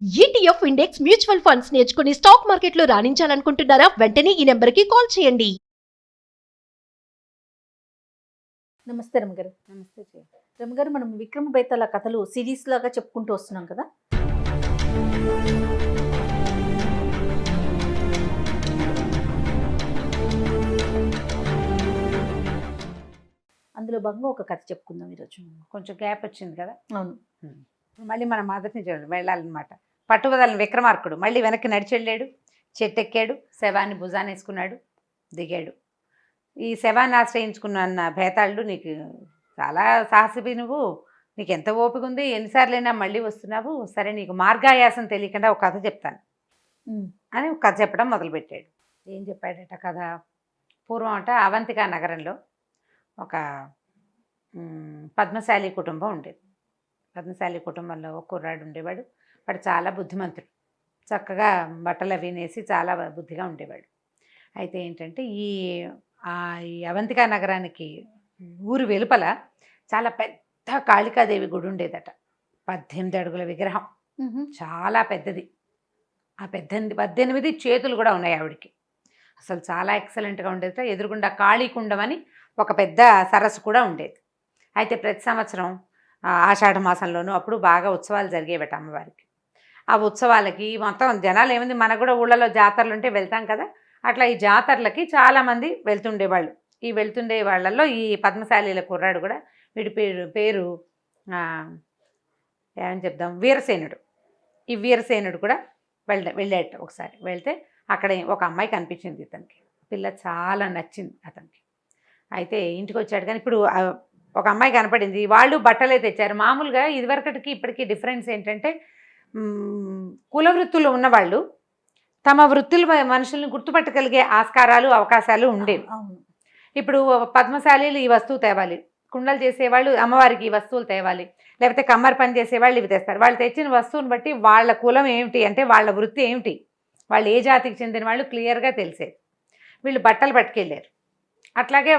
ETF index mutual funds నేర్చుకుని stock మార్కెట్లో రాణించాలనుకుంటున్నారా? వెంటనే ఈ నెంబర్కి కాల్ చేయండి. నమస్తే రమగారు. నమస్తే. రమగారు, మనం విక్రమ బేతాళ కథలు సిరీస్ లాగా చెప్పుకుంటూ వస్తున్నాం కదా. అందులో భాగంగా ఒక కథ చెప్పుకుందాం ఈరోజు. కొంచెం గ్యాప్ వచ్చింది కదా. అవును. మళ్ళీ మనం మొదటి నుంచి వెళ్ళాలన్నమాట. పట్టుబదలని విక్రమార్కుడు మళ్ళీ వెనక్కి నడిచి వెళ్ళాడు, చెట్టెక్కాడు, శవాన్ని భుజాన్ని వేసుకున్నాడు, దిగాడు. ఈ శవాన్ని ఆశ్రయించుకున్న భేతాళుడు, నీకు చాలా సాహసివి, నువ్వు నీకు ఎంత ఓపిక ఉంది, ఎన్నిసార్లైనా మళ్ళీ వస్తున్నావు, సరే నీకు మార్గాయాసం తెలియకుండా ఒక కథ చెప్తాను అని ఒక కథ చెప్పడం మొదలుపెట్టాడు. ఏం చెప్పాడట కథ? పూర్వం అవంతికా నగరంలో ఒక పద్మశాలి కుటుంబం ఉండేది. పద్మశాలి కుటుంబంలో ఒక కుర్రాడు ఉండేవాడు. వాడు చాలా బుద్ధిమంతుడు, చక్కగా బట్టలు అవి నేసి చాలా బుద్ధిగా ఉండేవాడు. అయితే ఏంటంటే ఈ అవంతికా నగరానికి ఊరు వెలుపల చాలా పెద్ద కాళికాదేవి గుడి ఉండేదట. 18 అడుగుల విగ్రహం, చాలా పెద్దది. ఆ 18 చేతులు కూడా ఉన్నాయి ఆవిడికి. అసలు చాలా ఎక్సలెంట్గా ఉండేదట. ఎదురుగుండా కాళీకుండం అని ఒక పెద్ద సరస్సు కూడా ఉండేది. అయితే ప్రతి సంవత్సరం ఆషాఢ మాసంలోనూ అప్పుడు బాగా ఉత్సవాలు జరిగేవట అమ్మవారికి. ఆ ఉత్సవాలకి మొత్తం జనాలు ఏముంది, మనకు కూడా ఊళ్ళలో జాతరలు ఉంటే వెళ్తాం కదా, అట్లా ఈ జాతరలకి చాలామంది వెళ్తుండేవాళ్ళు. ఈ వెళ్తుండే వాళ్ళల్లో ఈ పద్మశాలీల కుర్రాడు కూడా, వీడి పేరు ఏమని చెప్దాం, వీరసేనుడు. ఈ వీరసేనుడు కూడా వెళ్ళాట. ఒకసారి వెళ్తే అక్కడ ఒక అమ్మాయి కనిపించింది ఇతనికి. పిల్ల చాలా నచ్చింది అతనికి. అయితే ఇంటికి వచ్చాడు. కానీ ఇప్పుడు ఒక అమ్మాయి కనపడింది. వాళ్ళు బట్టలే తెచ్చారు. మామూలుగా ఇదివరకటికి ఇప్పటికీ డిఫరెన్స్ ఏంటంటే, కుల వృత్తులు ఉన్నవాళ్ళు తమ వృత్తులు మనుషుల్ని గుర్తుపట్టగలిగే ఆస్కారాలు, అవకాశాలు ఉండేవి. ఇప్పుడు పద్మశాలీలు ఈ వస్తువు తేవాలి, కుండలు చేసేవాళ్ళు అమ్మవారికి ఈ వస్తువులు తేవాలి, లేకపోతే కమ్మరి పని చేసేవాళ్ళు ఇవి తెస్తారు. వాళ్ళు తెచ్చిన వస్తువుని బట్టి వాళ్ళ కులం ఏమిటి, అంటే వాళ్ళ వృత్తి ఏమిటి, వాళ్ళు ఏ జాతికి చెందిన వాళ్ళు క్లియర్గా తెలిసేది. వీళ్ళు బట్టలు పట్టుకెళ్ళారు. అట్లాగే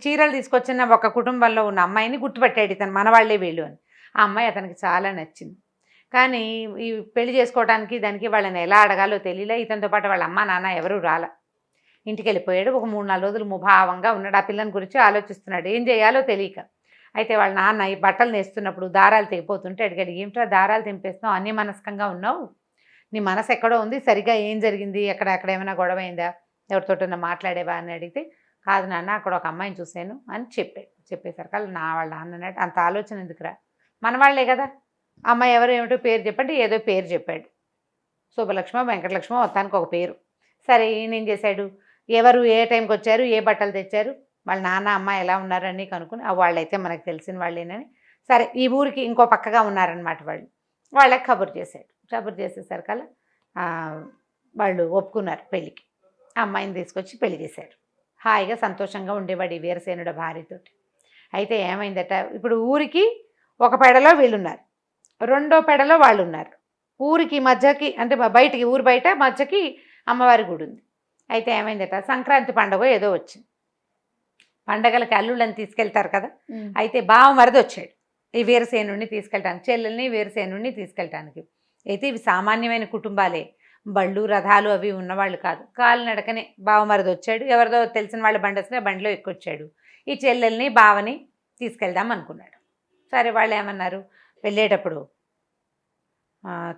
చీరలు తీసుకొచ్చిన ఒక కుటుంబంలో ఉన్న అమ్మాయిని గుర్తుపట్టాడు ఇతను, మనవాళ్లే వీళ్ళు అని. ఆ అమ్మాయి అతనికి చాలా నచ్చింది. కానీ ఈ పెళ్లి చేసుకోవడానికి దానికి వాళ్ళని ఎలా అడగాలో తెలియలే. ఇతనితో పాటు వాళ్ళ అమ్మ నాన్న ఎవరూ రాల. ఇంటికి వెళ్ళిపోయాడు. ఒక 3-4 రోజులు ముభావంగా ఉన్నాడు. ఆ పిల్లని గురించి ఆలోచిస్తున్నాడు, ఏం చేయాలో తెలియక. అయితే వాళ్ళ నాన్న ఈ బట్టలు నేస్తున్నప్పుడు దారాలు తెగిపోతుంటే అడిగాడు, ఏమిటో దారాలు తెంపేస్తున్నావు, అన్యమనస్కంగా ఉన్నావు, నీ మనసు ఎక్కడో ఉంది, సరిగ్గా ఏం జరిగింది, అక్కడ ఏమైనా గొడవ అయిందా, ఎవరితోటన్నా మాట్లాడేవా అని అడిగితే, కాదు నాన్న, అక్కడ ఒక అమ్మాయిని చూశాను అని చెప్పాడు. చెప్పేసరికి వాళ్ళ నాన్న అన్నాడు, అంత ఆలోచన ఎందుకురా, మనవాళ్లే కదా, అమ్మాయి ఎవరు ఏమిటో పేరు చెప్పండి. ఏదో పేరు చెప్పాడు, శుభలక్ష్మో వెంకటలక్ష్మో మొత్తానికి ఒక పేరు. సరే ఈయన ఏం చేశాడు, ఎవరు ఏ టైంకి వచ్చారు, ఏ బట్టలు తెచ్చారు, వాళ్ళ నాన్న అమ్మ ఎలా ఉన్నారని కనుక్కుని, వాళ్ళైతే మనకు తెలిసిన వాళ్ళేనని, సరే ఈ ఊరికి ఇంకో పక్కగా ఉన్నారనమాట వాళ్ళకి కబురు చేశాడు. కబురు చేసేసరికల్లా వాళ్ళు ఒప్పుకున్నారు పెళ్ళికి. అమ్మాయిని తీసుకొచ్చి పెళ్లి చేశారు. హాయిగా సంతోషంగా ఉండేవాడు ఈ వీరసేనుడు భార్యతోటి. అయితే ఏమైందట, ఇప్పుడు ఊరికి ఒక పెడలో వీళ్ళున్నారు, రెండో పెడలో వాళ్ళు ఉన్నారు. ఊరికి మధ్యకి, అంటే బయటికి, ఊరు బయట మధ్యకి అమ్మవారి గుడి ఉంది. అయితే ఏమైందట, సంక్రాంతి పండుగ ఏదో వచ్చింది. పండగలకి అల్లుళ్ళని తీసుకెళ్తారు కదా. అయితే బావమరిది వచ్చాడు ఈ వీరసేనుడిని తీసుకెళ్ళటానికి, చెల్లెల్ని వీరసేనుడిని తీసుకెళ్ళటానికి. అయితే ఇవి సామాన్యమైన కుటుంబాలే, బళ్ళు రథాలు అవి ఉన్నవాళ్ళు కాదు. కాలినడకనే బావమరిది వచ్చాడు. ఎవరిదో తెలిసిన వాళ్ళ బండి వస్తే బండిలో ఎక్కొచ్చాడు. ఈ చెల్లెల్ని బావని తీసుకెళ్దాం అనుకున్నాడు. సరే వాళ్ళు ఏమన్నారు, వెళ్ళేటప్పుడు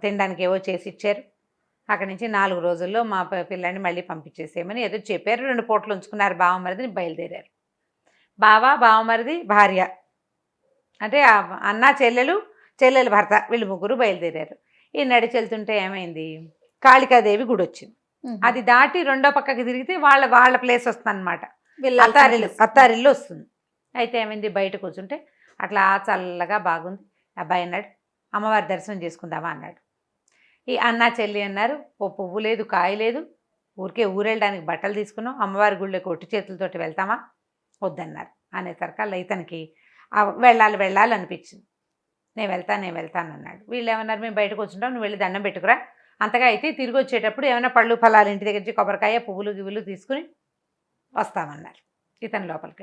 తినడానికి ఏవో చేసి ఇచ్చారు. అక్కడి నుంచి 4 రోజుల్లో మా పిల్లాన్ని మళ్ళీ పంపించేసేయమని ఏదో చెప్పారు. 2 పూటలు ఉంచుకున్నారు. బావమరిదిని బయలుదేరారు. బావమరిది, భార్య, అంటే అన్న చెల్లెలు భర్త, వీళ్ళు ముగ్గురు బయలుదేరారు. ఈ నడిచి వెళ్తుంటే ఏమైంది, కాళికాదేవి గుడి వచ్చింది. అది దాటి రెండో పక్కకి తిరిగితే వాళ్ళ ప్లేస్ వస్తుంది అనమాట, అత్తారిల్లు వస్తుంది. అయితే ఏమైంది, బయట కూర్చుంటే అట్లా చల్లగా బాగుంది. అబ్బాయి అన్నాడు, అమ్మవారి దర్శనం చేసుకుందామా అన్నాడు. ఈ అన్న చెల్లి అన్నారు, ఓ పువ్వు లేదు, కాయ లేదు, ఊరెళ్ళడానికి బట్టలు తీసుకున్నాం, అమ్మవారి గుళ్ళకి ఒట్టి చేతులతోటి వెళ్తామా, వద్దన్నారు. అనేసరికల్లా ఇతనికి వెళ్ళాలి అనిపించింది. నేను వెళ్తాను అన్నాడు. వీళ్ళు ఏమన్నారు, మేము బయటకు వచ్చుంటాం, నువ్వు వెళ్ళి దండం పెట్టుకురా, అంతగా అయితే తిరిగి వచ్చేటప్పుడు ఏమైనా పళ్ళు ఫలాలు ఇంటి దగ్గర నుంచి కొబ్బరికాయ పువ్వులు గివ్వులు తీసుకుని వస్తామన్నారు. ఇతను లోపలికి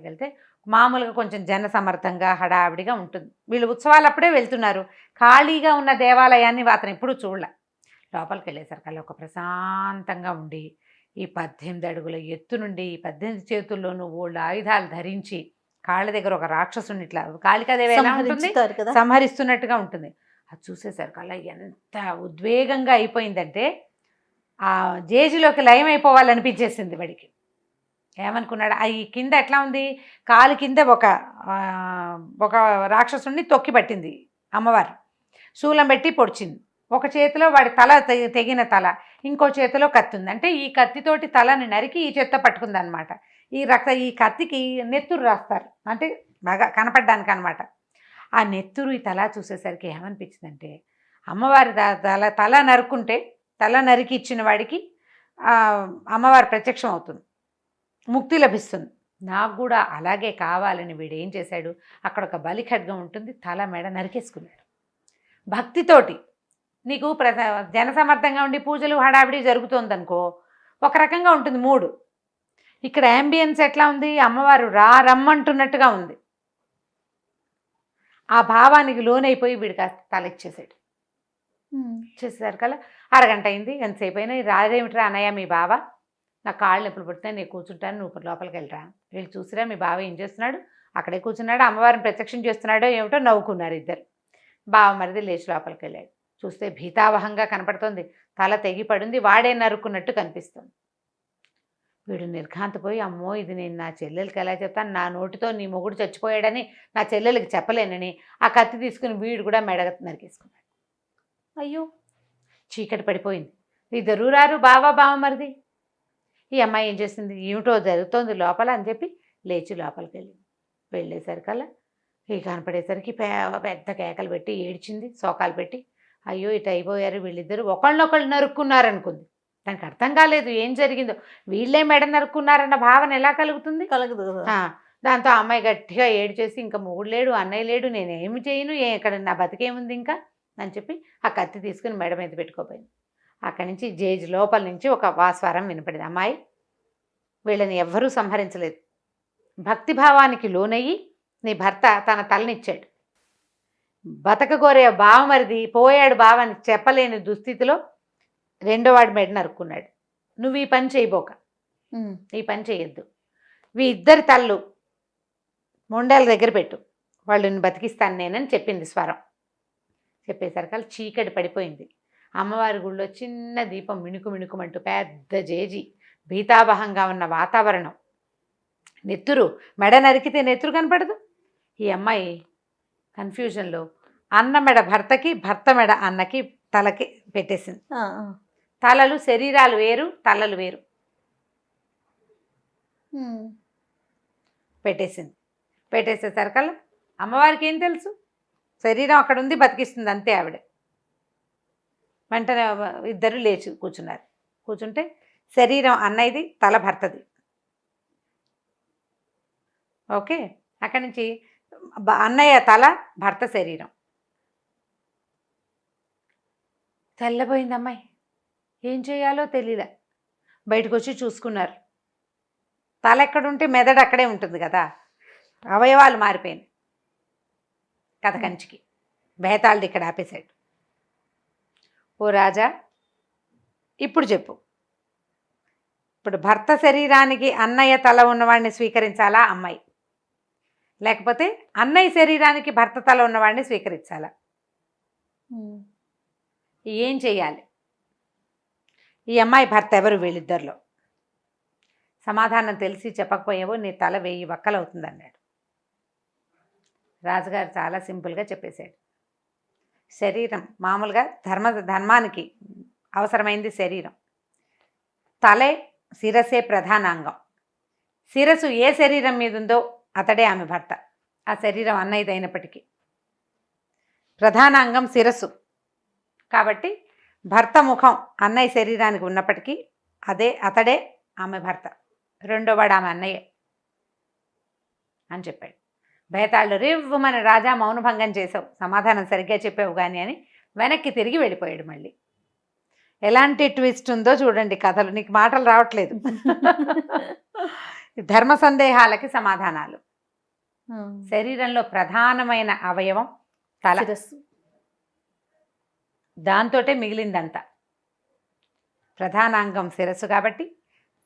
వెళ్తే మామూలుగా కొంచెం జనసమర్థంగా హడావిడిగా ఉంటుంది. వీళ్ళు ఉత్సవాలు అప్పుడే వెళ్తున్నారు. ఖాళీగా ఉన్న దేవాలయాన్ని అతను ఎప్పుడూ చూడలే. లోపలికి వెళ్ళేసరికి ఒక ప్రశాంతంగా ఉండి ఈ 18 అడుగుల ఎత్తు నుండి 18 చేతుల్లోనూ ఓళ్ళు ఆయుధాలు ధరించి కాళ్ళ దగ్గర ఒక రాక్షసుని ఇట్లా కాళికాదేవి ఎలా ఉంటుంది సంహరించుతారు కదా. సంహరిస్తున్నట్టుగా ఉంటుంది. అది చూసేసరికి అలా ఎంత ఉద్వేగంగా అయిపోయిందంటే ఆ జేజులోకి లయం అయిపోవాలనిపించేసింది వాడికి. ఏమనుకున్నాడు, ఈ కింద ఎట్లా ఉంది, కాలు కింద ఒక రాక్షసుని తొక్కి పట్టింది అమ్మవారు. శూలం పెట్టి పొడిచింది. ఒక చేతిలో వాడి తల తెగిన తల, ఇంకో చేతిలో కత్తి ఉంది. అంటే ఈ కత్తితోటి తలని నరికి ఈ చేత్తో పట్టుకుంది అనమాట. ఈ కత్తికి నెత్తురు రాస్తారు, అంటే బాగా కనపడ్డానికి అనమాట. ఆ నెత్తురు ఈ తల చూసేసరికి ఏమనిపించిందంటే, అమ్మవారి తల నరుక్కుంటే తల నరికి ఇచ్చిన వాడికి అమ్మవారి ప్రత్యక్షం అవుతుంది, ముక్తి లభిస్తుంది. నాకు కూడా అలాగే కావాలని వీడు ఏం చేశాడు, అక్కడ ఒక బలి ఖడ్గం ఉంటుంది, తల మెడ నరికేసుకున్నాడు భక్తితోటి. నీకు జనసమర్థంగా ఉండి పూజలు హడావిడి జరుగుతుందనుకో ఒక రకంగా ఉంటుంది మూడు. ఇక్కడ యాంబియన్స్ ఎట్లా ఉంది, అమ్మవారు రమ్మంటున్నట్టుగా ఉంది. ఆ భావానికి లోనైపోయి వీడు కాస్త తల ఇచ్చేసాడు. ఇచ్చేసరికల్లా అరగంట అయింది. ఎంతసేపు అయినా రాదేమిట్రా అన్నయ్య మీ బావ, నా కాళ్ళు ఎప్పుడు పుడుతున్నాయి, నేను కూర్చుంటాను, నువ్వు లోపలికి వెళ్ళరా, వీళ్ళు చూసిరా మీ బావ ఏం చేస్తున్నాడు, అక్కడే కూర్చున్నాడు, అమ్మవారిని ప్రత్యక్షం చేస్తున్నాడో ఏమిటో నవ్వుకున్నారు ఇద్దరు. బావ మరిది లేచి లోపలికి వెళ్ళాడు. చూస్తే భీతావహంగా కనపడుతుంది, తల తెగి పడింది, వాడే నరుక్కున్నట్టు కనిపిస్తుంది. వీడు నిర్ఘాంతపోయి, అమ్మో ఇది నేను నా చెల్లెలకి ఎలా చెప్తాను, నా నోటితో నీ మొగుడు చచ్చిపోయాడని నా చెల్లెలకి చెప్పలేనని ఆ కత్తి తీసుకుని వీడు కూడా మెడ నరికేసుకున్నాడు. అయ్యో, చీకటి పడిపోయింది. ఇద్దరు రారు, బావ మరిది. ఈ అమ్మాయి ఏం చేసింది, ఏమిటో జరుగుతోంది లోపల అని చెప్పి లేచి లోపలికి వెళ్ళేసరికల్లా ఈ కనపడేసరికి పెద్ద కేకలు పెట్టి ఏడ్చింది, శోకాలు పెట్టి. అయ్యో ఇటు అయిపోయారు వీళ్ళిద్దరు, ఒకళ్ళనొకళ్ళు నరుక్కున్నారనుకుంది. దానికి అర్థం కాలేదు ఏం జరిగిందో. వీళ్ళే మెడ నరుక్కున్నారన్న భావన ఎలా కలుగుతుంది, కలగదు. దాంతో ఆ అమ్మాయి గట్టిగా ఏడ్చేసి, ఇంకా మొగుడు లేడు, అన్నయ్య లేడు, నేనేమి చేయను, ఇక్కడ నా బతికేముంది ఇంకా అని చెప్పి ఆ కత్తి తీసుకుని మెడ మీద పెట్టుకోపోయింది. అక్కడి నుంచి జేజ్ లోపల నుంచి ఒక స్వరం వినపడింది, అమ్మాయి వీళ్ళని ఎవ్వరూ సంహరించలేదు, భక్తిభావానికి లోనయ్యి నీ భర్త తన తలనిచ్చాడు, బతకగోరే బావమరిది పోయాడు బావని చెప్పలేని దుస్థితిలో రెండోవాడి మెడ నరుక్కున్నాడు. నువ్వు ఈ పని చేయబోక, ఈ పని చేయొద్దు, వీ ఇద్దరి తల్లు మొండాల దగ్గర పెట్టు, వాళ్ళని బతికిస్తాను నేనని చెప్పింది స్వరం. చెప్పేసరికి చీకటి పడిపోయింది. అమ్మవారి గుళ్ళో చిన్న దీపం మిణుకుమంటూ పెద్ద జేజి, భీతావహంగా ఉన్న వాతావరణం, నెత్తురు, మెడ నరికితే నెత్తురు కనపడదు. ఈ అమ్మాయి కన్ఫ్యూజన్లో అన్న మెడ భర్తకి, భర్త మెడ అన్నకి తలకి పెట్టేసింది. తలలు శరీరాలు వేరు, తలలు వేరు పెట్టేసింది. పెట్టేసేసరికల్లా అమ్మవారికి ఏం తెలుసు, శరీరం అక్కడ ఉంది, బతికిస్తుంది అంతే ఆవిడ. వెంటనే ఇద్దరు లేచి కూర్చున్నారు. కూర్చుంటే శరీరం అన్నయ్యది, తల భర్తది. ఓకే, అక్కడి నుంచి అన్నయ్య తల, భర్త శరీరం. తెల్లబోయింది అమ్మాయి, ఏం చేయాలో తెలియలే. బయటకు వచ్చి చూసుకున్నారు. తల ఎక్కడుంటే మెదడు అక్కడే ఉంటుంది కదా, అవయవాలు మారిపోయినాయి. కథ కంచికి బేతాళుడు ఇక్కడ ఆపేశాడు. ఓ రాజా, ఇప్పుడు చెప్పు, ఇప్పుడు భర్త శరీరానికి అన్నయ్య తల ఉన్నవాడిని స్వీకరించాలా అమ్మాయి, లేకపోతే అన్నయ్య శరీరానికి భర్త తల ఉన్నవాడిని స్వీకరించాలా, ఏం చెయ్యాలి? ఈ అమ్మాయి భర్త ఎవరు వీళ్ళిద్దరిలో? సమాధానం తెలిసి చెప్పకపోయావో నీ తల 1000 వక్కలవుతుంది అన్నాడు. రాజుగారు చాలా సింపుల్గా చెప్పేశాడు. శరీరం మామూలుగా ధర్మానికి అవసరమైంది శరీరం. తలే శిరసే ప్రధానాంగం. శిరస్సు ఏ శరీరం మీద ఉందో అతడే ఆమె భర్త. ఆ శరీరం అన్నయ్యదైనప్పటికీ ప్రధానాంగం శిరస్సు కాబట్టి భర్త ముఖం అన్నయ్య శరీరానికి ఉన్నప్పటికీ అతడే ఆమె భర్త, రెండోవాడు ఆమె అన్నయ్య అని చెప్పాడు. బేతాళుడు రివ్వుమని, రాజా మౌనభంగం చేసావు, సమాధానం సరిగ్గా చెప్పావు కానీ అని వెనక్కి తిరిగి వెళ్ళిపోయాడు. మళ్ళీ ఎలాంటి ట్విస్ట్ ఉందో చూడండి కథలు, నీకు మాటలు రావట్లేదు. ధర్మ సందేహాలకి సమాధానాలు. శరీరంలో ప్రధానమైన అవయవం తల, శిరస్సు. దాంతోటే మిగిలిందంతా. ప్రధానాంగం శిరస్సు కాబట్టి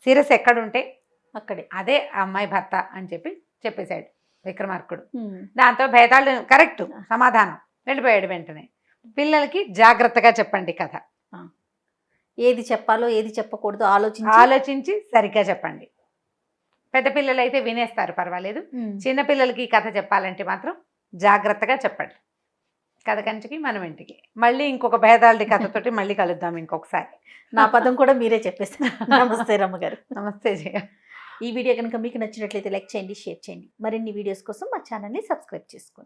శిరస్సు ఎక్కడుంటే అక్కడే. అదే ఆ అమ్మాయి భర్త అని చెప్పేశాడు విక్రమార్కుడు. దాంతో భేదాలు కరెక్ట్ సమాధానం, వెళ్ళిపోయాడు వెంటనే. పిల్లలకి జాగ్రత్తగా చెప్పండి కథ, ఏది చెప్పాలో ఏది చెప్పకూడదు ఆలోచించి సరిగ్గా చెప్పండి. పెద్ద పిల్లలు అయితే వినేస్తారు, పర్వాలేదు. చిన్న పిల్లలకి ఈ కథ చెప్పాలంటే మాత్రం జాగ్రత్తగా చెప్పండి. కథ కంచికి మనం ఇంటికి. మళ్ళీ ఇంకొక భేదాలది కథతోటి మళ్ళీ కలుద్దాం ఇంకొకసారి. నా పదం కూడా మీరే చెప్పేస్తారు. నమస్తే రమ్మగారు. నమస్తే జయ. ఈ వీడియో కనుక మీకు నచ్చినట్లయితే లైక్ చేయండి, షేర్ చేయండి. మరిన్ని వీడియోస్ కోసం మా ఛానల్ని సబ్స్క్రైబ్ చేసుకోండి.